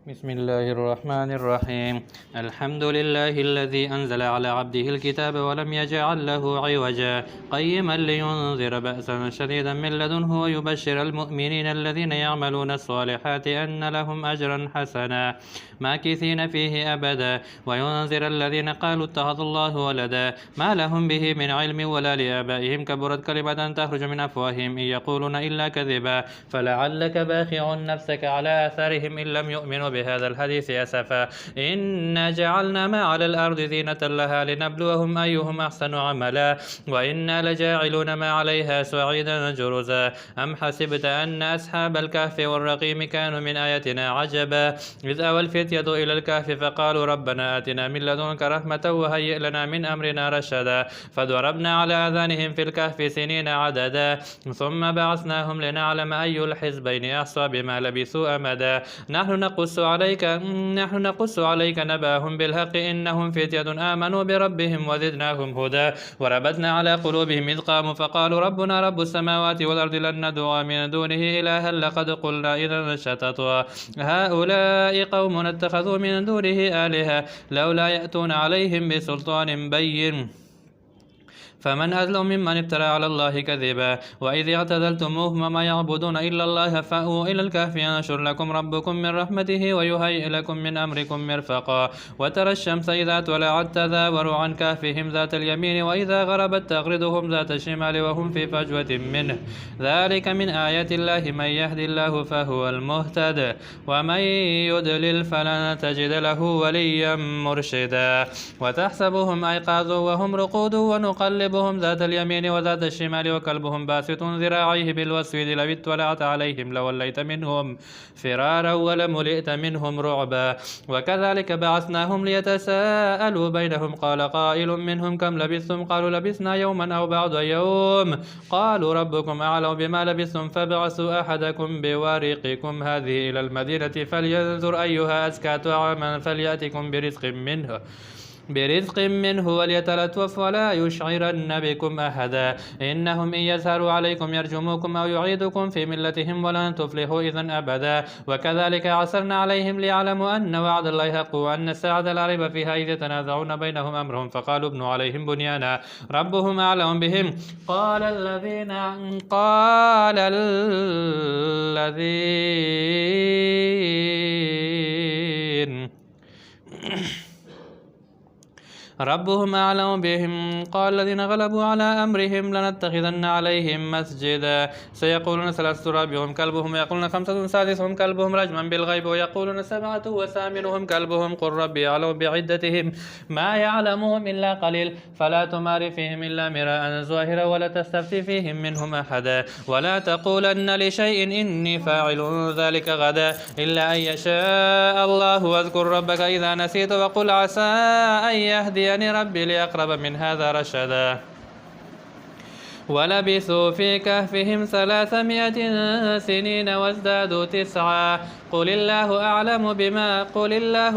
بسم الله الرحمن الرحيم. الحمد لله الذي أنزل على عبده الكتاب ولم يجعل له عوجا قيما لينذر بأسا شديدا من لدنه ويبشر المؤمنين الذين يعملون الصالحات أن لهم أجرا حسنا ماكثين فيه أبدا وينذر الذين قالوا اتخذ الله ولدا ما لهم به من علم ولا لآبائهم كبرت كلمة تخرج من أفواههم إن يقولون إلا كذبا فلعلك باخع نفسك على آثارهم إن لم يؤمنوا بهذا الحديث أسفا إنا جعلنا ما على الأرض زينة لها لنبلوهم أيهم أحسن عملا وإنا لجاعلون ما عليها صعيدا جرزا أم حسبت أن أصحاب الكهف والرقيم كانوا من آياتنا عجبا إذ أوى الفتية إلى الكهف فقالوا ربنا آتنا من لدنك رحمة وهيئ لنا من أمرنا رشدا فضربنا على آذانهم في الكهف سنين عددا ثم بعثناهم لنعلم أي الحزبين أحصى بما لبثوا أمدا نحن نقص عليك نبأهم بالحق إنهم فتية آمنوا بربهم وزدناهم هدى وربطنا على قلوبهم إذ قاموا فقالوا ربنا رب السماوات والأرض لن ندعو من دونه إلها لقد قلنا إذا شططا هؤلاء قوم اتخذوا من دونه آلهة لولا يأتون عليهم بسلطان بين فمن أظلم ممن افترى على الله كذبا وإذ اعتزلتموهم وما يعبدون إلا الله فأووا إلى الكهف ينشر لكم ربكم من رحمته ويهيئ لكم من أمركم مرفقا وترى الشمس إذا طلعت تزاور عن كهفهم ذات اليمين وإذا غربت تغرضهم ذات الشمال وهم في فجوة منه ذلك من آيات الله من يهدي الله فهو المهتد ومن يضلل فلن تجد له وليا مرشدا وتحسبهم أيقاظا وهم رقود ونقلبهم ذات اليمين وذات الشمال وكلبهم باسط ذراعيه بالوسيد لو اطلعت عليهم لوليت منهم فرارا ولملئت منهم رعبا وكذلك بعثناهم ليتساءلوا بينهم قال قائل منهم كم لبثتم قالوا لبثنا يوما أو بعض يوم قالوا ربكم أعلم بما لبثتم فابعثوا أحدكم بورقكم هذه إلى المدينة فلينظر أيها أزكى طعاما فليأتكم برزق منه وليتلطف ولا يشعرن بكم أحدا إنهم إن يظهروا عليكم يرجموكم أو يعيدكم في ملتهم ولن تفلحوا إذن أبدا وكذلك عثرنا عليهم ليعلموا أن وعد الله حق وأن الساعة لا ريب فيها إذ يتنازعون بينهم أمرهم فقالوا ابنوا عليهم بنيانا ربهم أعلم بهم قال الذين ربهم أعلم بهم قال الذين غلبوا على أمرهم لنتخذن عليهم مسجدا سيقولون ثلاثة رابعهم كلبهم ويقولون خمسة سادسهم كلبهم رجما بالغيب ويقولون سبعة وثامنهم كلبهم قل ربي أعلم بعدتهم ما يعلمهم إلا قليل فلا تمار فيهم إلا مراء ظاهرا ولا تستفتي فيهم منهم أحدا ولا تقولن لشيء إني فاعل ذلك غدا إلا أن يشاء الله واذكر ربك إذا نسيت وقل عسى أن يهدي ربي لأقرب من هذا رشدا ولبثوا في كهفهم 300 سنين وازدادوا 9 قل الله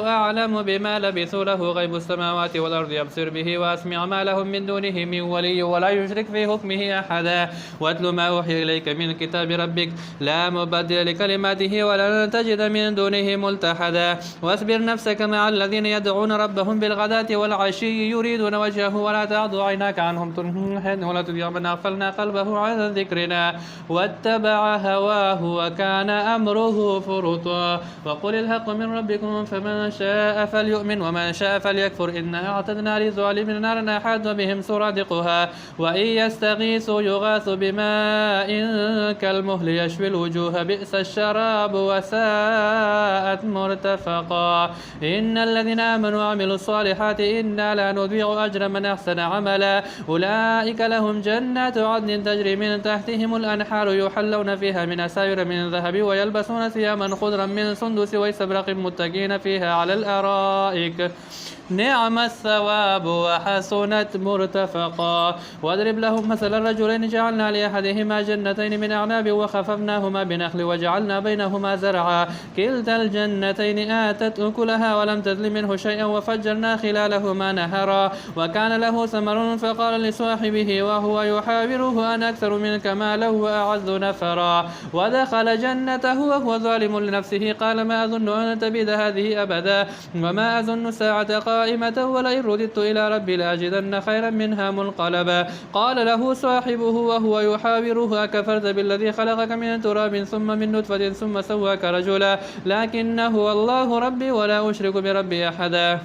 أعلم بما لبثوا له غيب السماوات والأرض يبصر به وأسمع ما لهم من دونه من ولي ولا يشرك في حكمه أحدا واتل ما أوحي إليك من كتاب ربك لا مبدل لكلماته ولن تجد من دونه ملتحدا واصبر نفسك مع الذين يدعون ربهم بالغداة والعشي يريدون وجهه ولا تعد عيناك عنهم تنهن ولا تطع من أغفلنا قلبه عن ذكرنا واتبع هواه وكان أمره فرطا وقل الحق من ربكم فمن شاء فليؤمن ومن شاء فليكفر إنا أعتدنا للظالمين نارا أحاط بهم سرادقها وإن يستغيثوا يغاثوا بماء كالمهل يشوي الوجوه بئس الشراب وساءت مرتفقا إن الذين آمنوا وعملوا الصالحات إنا لا نضيع أجر من أحسن عملا أولئك لهم جنات عدن تجري من تحتهم الأنهار يحلون فيها من أساور من ذهب ويلبسون ثيابا خضرا من سندس واستبرق متكئين فيها على الأرائك نعم الثواب وحسنت مرتفقا واضرب لهم مثل الرجلين جعلنا لأحدهما جنتين من أعناب وخففناهما بنخل وجعلنا بينهما زرعا كلتا الجنتين هاتين آتت أكلها ولم تظلم منه شيئا وفجرنا خلالهما نهرا وكان له ثمر فقال لصاحبه وهو يحاوره أنا أكثر منك مالا وأعز نفرا ودخل جنته وهو ظالم لنفسه قال ما أظن أن تبيد هذه أبدا وما أظن الساعة قائمة ولئن رددت إلى ربي لأجدن خيرا منها منقلبا قال له صاحبه وهو يحاوره أكفرت بالذي خلقك من تراب ثم من نطفة ثم سواك رجلا لكنه هو الله ربي ولا أشرك بربي أحدا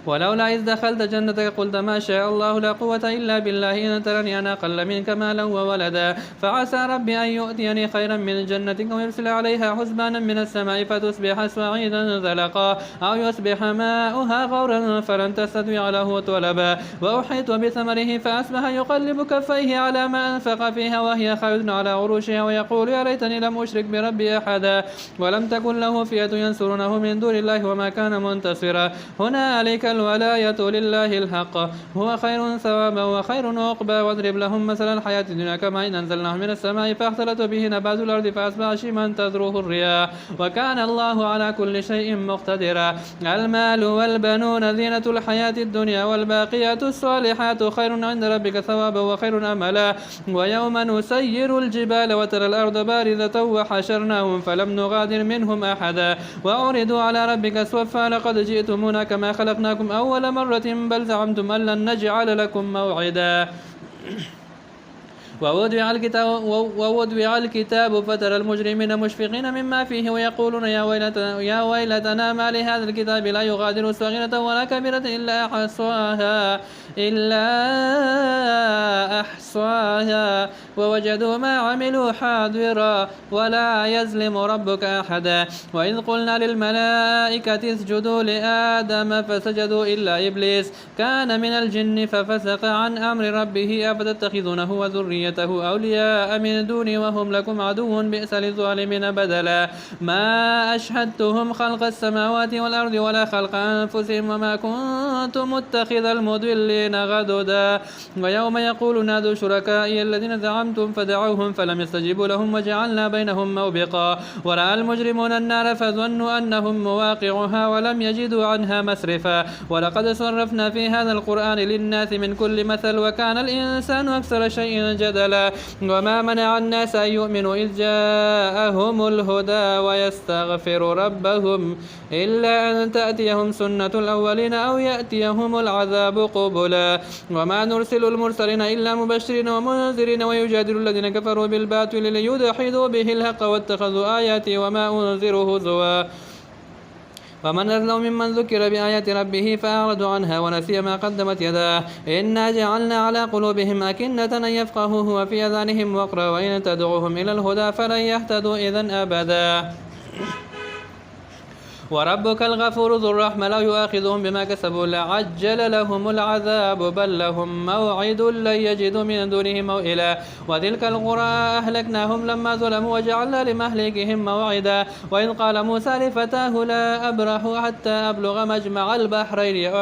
ولولا إذ دخلت جنتك قلت ما شاء الله لا قوة إلا بالله إن ترني أنا أقل منك مالا وولدا فعسى ربي أن يؤتيني خيرا من جنتك ويرسل عليها حسبانا من السماء فتصبح صعيدا زلقا أو يصبح ماؤها غورا فلن تستطيع له طلبا وأحيط بثمره فأصبح يقلب كفيه على ما أنفق فيها وهي خاوية على عروشها ويقول يا ليتني لم أشرك بربي أحدا ولم تكن له فئة ينصرونه من دون الله وما كان منتصرا هنالك الولاية لله الحق هو خير ثوابا وخير عقبى واضرب لهم مثل الحياة الدنيا كما إن أنزلناه من السماء فاختلط به نبات الأرض فأصبح شيما تذروه الرياح وكان الله على كل شيء مقتدرا المال والبنون زينة الحياة الدنيا والباقيات الصالحات خير عند ربك ثوابا وخير أملا ويوم نسير الجبال وترى الأرض بارزة وحشرناهم فلم نغادر منهم أحدا وعرضوا على ربك صفا لقد جئتمونا كما خلقناكم أول مرة بل زعمتم أن لن نجعل لكم موعدا ووضع الكتاب فترى المجرمين مشفقين مما فيه ويقولون يا ويلتنا ما لهذا الكتاب لا يغادر صغيرة ولا كبيرة إلا أحصاها ووجدوا ما عملوا حاضرا ولا يظلم ربك أحدا وإذ قلنا للملائكة اسجدوا لآدم فسجدوا إلا إبليس كان من الجن ففسق عن أمر ربه أفتتخذونه وذريته أولياء من دوني وهم لكم عدو بئس للظالمين بدلا ما أشهدتهم خلق السماوات والأرض ولا خلق أنفسهم وما كنت متخذ المضلين غددا ويوم يقول نادوا شركائي الذين زعمتم فدعوهم فلم يستجيبوا لهم وجعلنا بينهم موبقا ورأى المجرمون النار فظنوا أنهم مواقعها ولم يجدوا عنها مسرفا ولقد صرفنا في هذا القرآن للناس من كل مثل وكان الإنسان أكثر شيء جدلا وما منع الناس أن يؤمنوا إذ جاءهم الهدى ويستغفروا ربهم إلا أن تأتيهم سنة الأولين أو يأتيهم العذاب قبلا وما نرسل المرسلين إلا مبشرين ومنذرين ويجادل الذين كفروا بالباطل ليدحضوا به الحق واتخذوا آياتي وما أنذروا هزوا ومن أظلم ممن ذكر بآيات ربه فأعرض عنها ونسي ما قدمت يداه إنا جعلنا على قلوبهم أكنة أن يفقهوه وفي أذانهم وقرا وإن تدعوهم إلى الهدى فلن يهتدوا إذن أبدا وربك الغفور ذو الرحمة لا يؤاخذهم بما كسبوا لعجل لهم العذاب بل لهم موعد لن يجدوا من دونه موئلا وتلك القرى أهلكناهم لما ظلموا وجعلنا لمهلكهم موعدا وإذ قال موسى لفتاه لا أبرح حتى أبلغ مجمع البحرين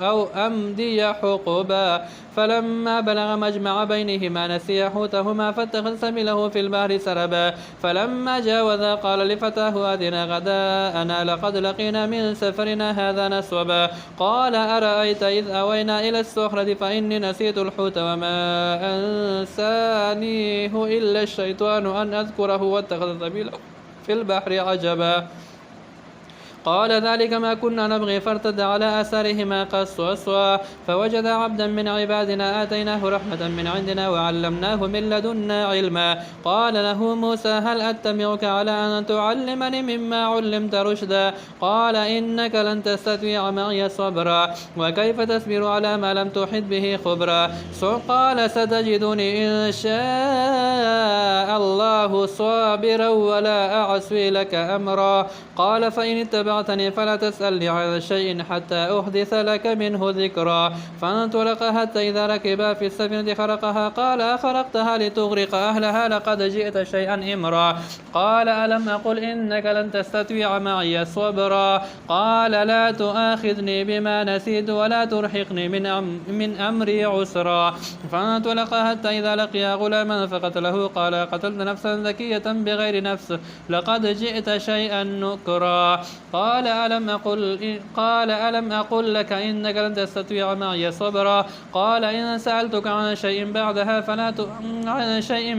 أو أمضي حقبا فلما بلغ مجمع بينهما نسي حوتهما فاتخذ سبيله في البحر سربا فلما جاوزا قال لفتاه آتنا غداءنا لقد لقينا من سفرنا هذا نصبا قال أرأيت إذ أوينا إلى الصخرة فإني نسيت الحوت وما أنسانيه إلا الشيطان أن أذكره واتخذ سبيله في البحر عجبا قال ذلك ما كنا نبغي فارتد على آثارهما قصصا فوجد عبدا من عبادنا آتيناه رحمة من عندنا وعلمناه من لدنا علما قال له موسى هل أتبعك على أن تعلمني مما علمت رشدا قال إنك لن تستطيع معي صبرا وكيف تصبر على ما لم تحط به خبرا قال ستجدني إن شاء الله صابرا ولا أعصي لك أمرا قال فإن اتبعك استطعتني فلا تسألني عن شيء حتى أحدث لك منه ذكرا. فانطلق حتى إذا ركبا في السفينة خرقها قال أخرقتها لتغرق أهلها لقد جئت شيئا إمرا. قال ألم أقل إنك لن تستطيع معي صبرا. قال لا تؤاخذني بما نسيت ولا ترهقني من أمري عسرا. فانطلق حتى إذا لقيا غلاما فقتله قال قتلت نفسا ذكية بغير نفس لقد جئت شيئا نكرا. قال ألم أقل لك إنك لن تستطيع معي صبرا. قال إن سألتك عن شيء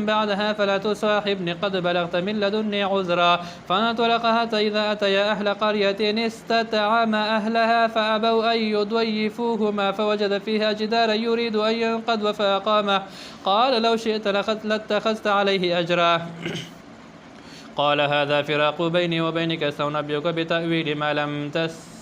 بعدها فلا تصاحبني قد بلغت من لدني عذرا. فانطلق حتى إذا أتيا أهل قرية استطعما أهلها فأبوا أن يضيفوهما فوجد فيها جدارا يريد أن ينقض فأقامه. قال لو شئت لاتخذت عليه أجرا. قال هذا فراق بيني وبينك سأنبئك بتأويل ما لم تستطع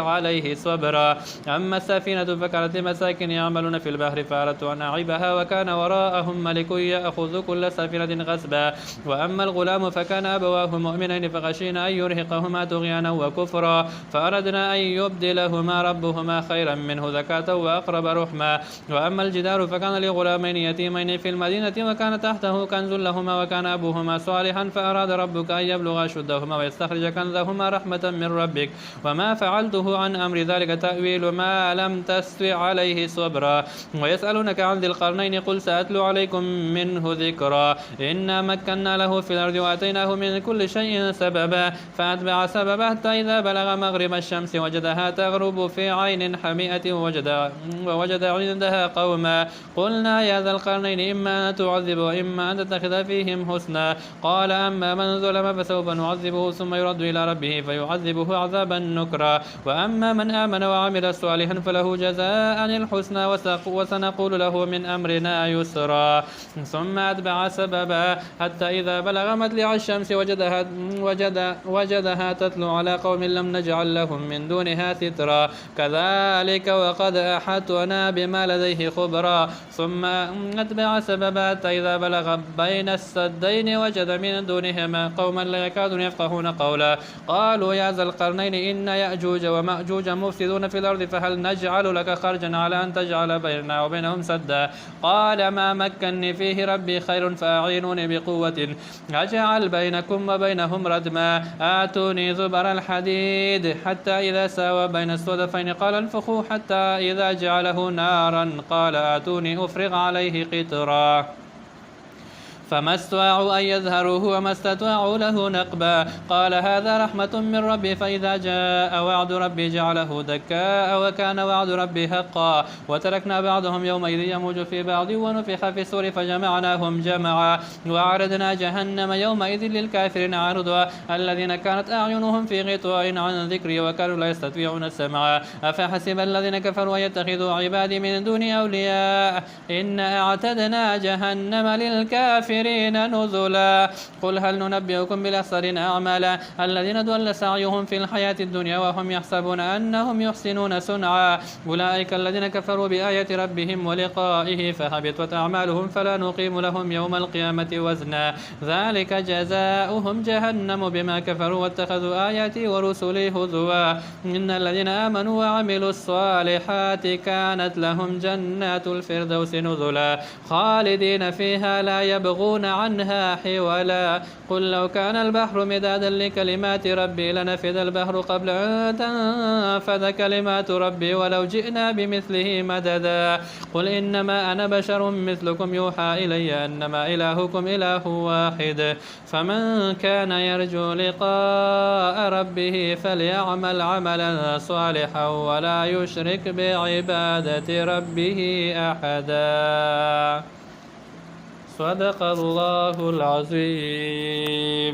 عليه صبرا. أما السفينة فكانت لمساكين يعملون في البحر فأردت أن أعيبها وكان وراءهم ملك يأخذ كل سفينة غصبا. وأما الغلام فكان أبواه مؤمنين فخشينا أن يرهقهما طغيانا وكفرا فأردنا أن يبدلهما ربهما خيرا منه زكاة وأقرب رحما. وأما الجدار فكان لغلامين يتيمين في المدينة وكان تحته كنز لهما وكان أبوهما صالحا فأراد ربك أن يبلغا أشدهما ويستخرج كنزهما رحمة من ربك وما فعلته عن أمر ذلك تأويل ما لم تستطع عليه صبرا. ويسألونك عن ذي القرنين قل سأتلو عليكم منه ذكرا. إنا مكنا له في الأرض وآتيناه من كل شيء سببا. فأتبع سببا حتى إذا بلغ مغرب الشمس وجدها تغرب في عين حمئة ووجد عندها قوما. قلنا يا ذا القرنين إما أن تعذب وإما أن تتخذ فيهم حسنا. قال أما من ظلم فسوف نعذبه ثم يرد إلى ربه فيعذبه عذابا نكرا. وأما من آمن وعمل صالحا فله جزاء الحسنى وسنقول له من أمرنا يسرا. ثم أتبع سببا حتى إذا بلغ مطلع الشمس وجدها تتلو على قوم لم نجعل لهم من دونها سترا. كذلك وقد أحطنا بما لديه خبرا. ثم أتبع سببا حتى إذا بلغ بين السدين وجد من دونهما قوما لا يكادون يفقهون قولا. قالوا يا ذا القرنين إن يأجوج ومأجوج مفسدون في الأرض فهل نجعل لك خرجا على أن تجعل بيننا وبينهم سدا. قال ما مكني فيه ربي خير فأعينوني بقوة أجعل بينكم وبينهم ردما. آتوني زبر الحديد حتى إذا ساوى بين الصدفين قال انفخوا حتى إذا جعله نارا قال آتوني أفرغ عليه قطرا. فما استطاعوا أن يظهروه وما استطاعوا له نقبا. قال هذا رحمة من ربي فإذا جاء وعد ربي جعله دكاء وكان وعد ربي حقا. وتركنا بعضهم يومئذ يموج في بعض ونفخ في الصور فجمعناهم جمعا. وعرضنا جهنم يومئذ للكافرين عرضا الذين كانت أعينهم في غطاء عن ذكري وكانوا لا يستطيعون السمع. أفحسب الذين كفروا يتخذوا عبادي من دون أولياء إنا أعتدنا جهنم للكافرين نزلا. قل هل ننبئكم بالأخسرين أعمالا الذين ضل سعيهم في الحياة الدنيا وهم يحسبون أنهم يحسنون صنعا. أولئك الذين كفروا بآيات ربهم ولقائه فهبطت أعمالهم فلا نقيم لهم يوم القيامة وزنا. ذلك جزاؤهم جهنم بما كفروا واتخذوا آياتي ورسلي هزوا. إن الذين آمنوا وعملوا الصالحات كانت لهم جنات الفردوس نزلا خالدين فيها لا يبغون عنها حولا. قل لو كان البحر مدادا لكلمات ربي لنفد البحر قبل أن تنفذ كلمات ربي ولو جئنا بمثله مددا. قل إنما أنا بشر مثلكم يوحى إلي أنما إلهكم إله واحد. فمن كان يرجو لقاء ربه فليعمل عملا صالحا ولا يشرك بعبادة ربه أحدا. صدق الله العظيم.